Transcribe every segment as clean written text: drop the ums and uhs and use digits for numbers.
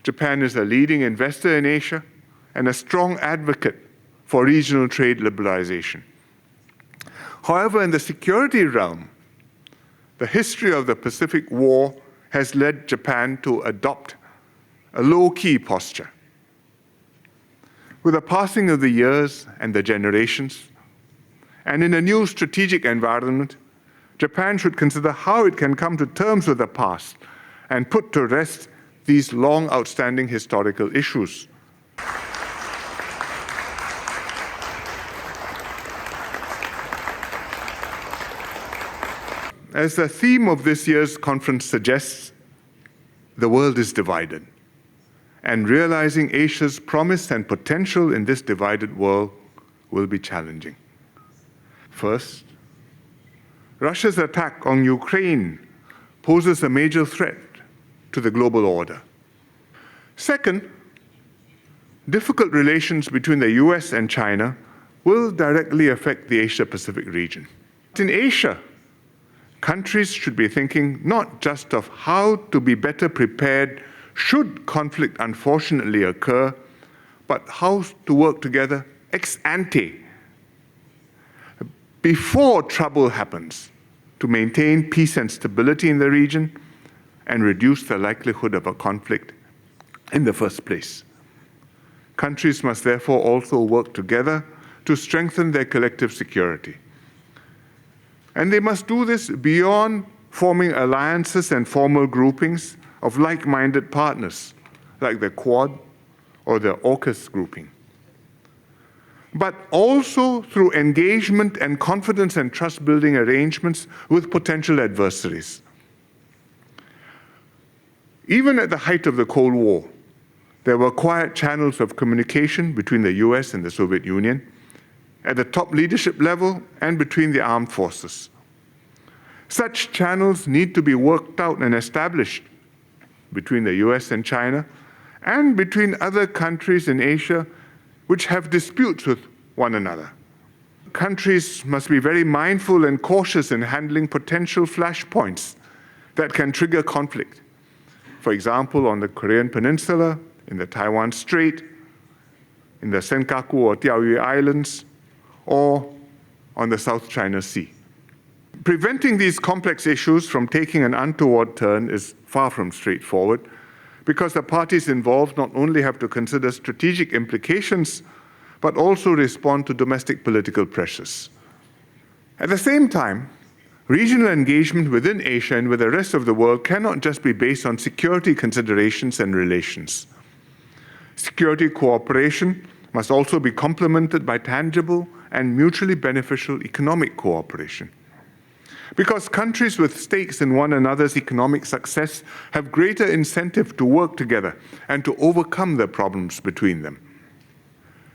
Japan is a leading investor in Asia and a strong advocate for regional trade liberalization. However, in the security realm, the history of the Pacific War has led Japan to adopt a low-key posture. With the passing of the years and the generations, and in a new strategic environment, Japan should consider how it can come to terms with the past and put to rest these long outstanding historical issues. As the theme of this year's conference suggests, the world is divided, and realizing Asia's promise and potential in this divided world will be challenging. First, Russia's attack on Ukraine poses a major threat to the global order. Second, difficult relations between the US and China will directly affect the Asia-Pacific region. In Asia, countries should be thinking not just of how to be better prepared should conflict unfortunately occur, but how to work together ex ante, before trouble happens, to maintain peace and stability in the region and reduce the likelihood of a conflict in the first place. Countries must therefore also work together to strengthen their collective security. And they must do this beyond forming alliances and formal groupings of like-minded partners, like the Quad or the AUKUS grouping, but also through engagement and confidence and trust-building arrangements with potential adversaries. Even at the height of the Cold War, there were quiet channels of communication between the US and the Soviet Union, at the top leadership level and between the armed forces. Such channels need to be worked out and established between the US and China, and between other countries in Asia which have disputes with one another. Countries must be very mindful and cautious in handling potential flashpoints that can trigger conflict. For example, on the Korean Peninsula, in the Taiwan Strait, in the Senkaku or Diaoyu Islands, or on the South China Sea. Preventing these complex issues from taking an untoward turn is far from straightforward, because the parties involved not only have to consider strategic implications, but also respond to domestic political pressures. At the same time, regional engagement within Asia and with the rest of the world cannot just be based on security considerations and relations. Security cooperation must also be complemented by tangible and mutually beneficial economic cooperation. Because countries with stakes in one another's economic success have greater incentive to work together and to overcome the problems between them.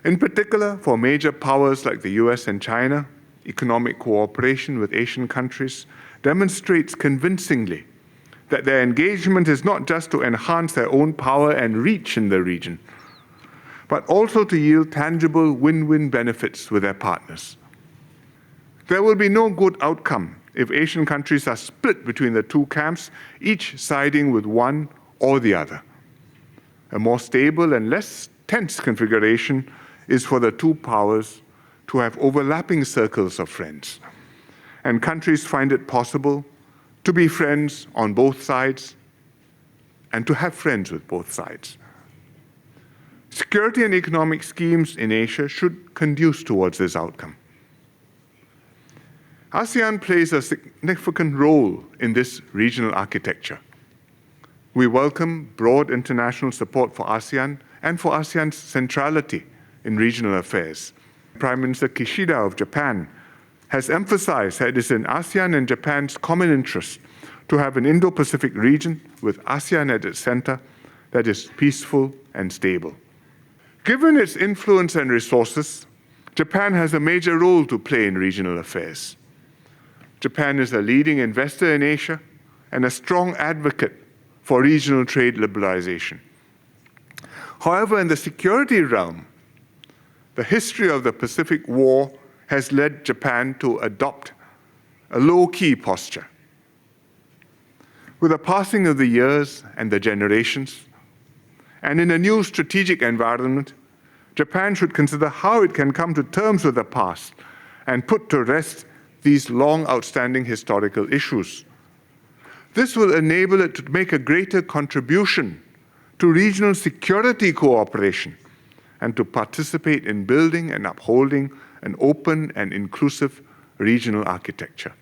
In particular, for major powers like the US and China, economic cooperation with Asian countries demonstrates convincingly that their engagement is not just to enhance their own power and reach in the region, but also to yield tangible win-win benefits with their partners. There will be no good outcome if Asian countries are split between the two camps, each siding with one or the other. A more stable and less tense configuration is for the two powers to have overlapping circles of friends, and countries find it possible to be friends on both sides and to have friends with both sides. Security and economic schemes in Asia should conduce towards this outcome. ASEAN plays a significant role in this regional architecture. We welcome broad international support for ASEAN and for ASEAN's centrality in regional affairs. Prime Minister Kishida of Japan has emphasized that it is in ASEAN and Japan's common interest to have an Indo-Pacific region with ASEAN at its center that is peaceful and stable. Given its influence and resources, Japan has a major role to play in regional affairs. Japan is a leading investor in Asia and a strong advocate for regional trade liberalization. However, in the security realm, the history of the Pacific War has led Japan to adopt a low-key posture. With the passing of the years and the generations, And in a new strategic environment, Japan should consider how it can come to terms with the past and put to rest these long outstanding historical issues. This will enable it to make a greater contribution to regional security cooperation and to participate in building and upholding an open and inclusive regional architecture.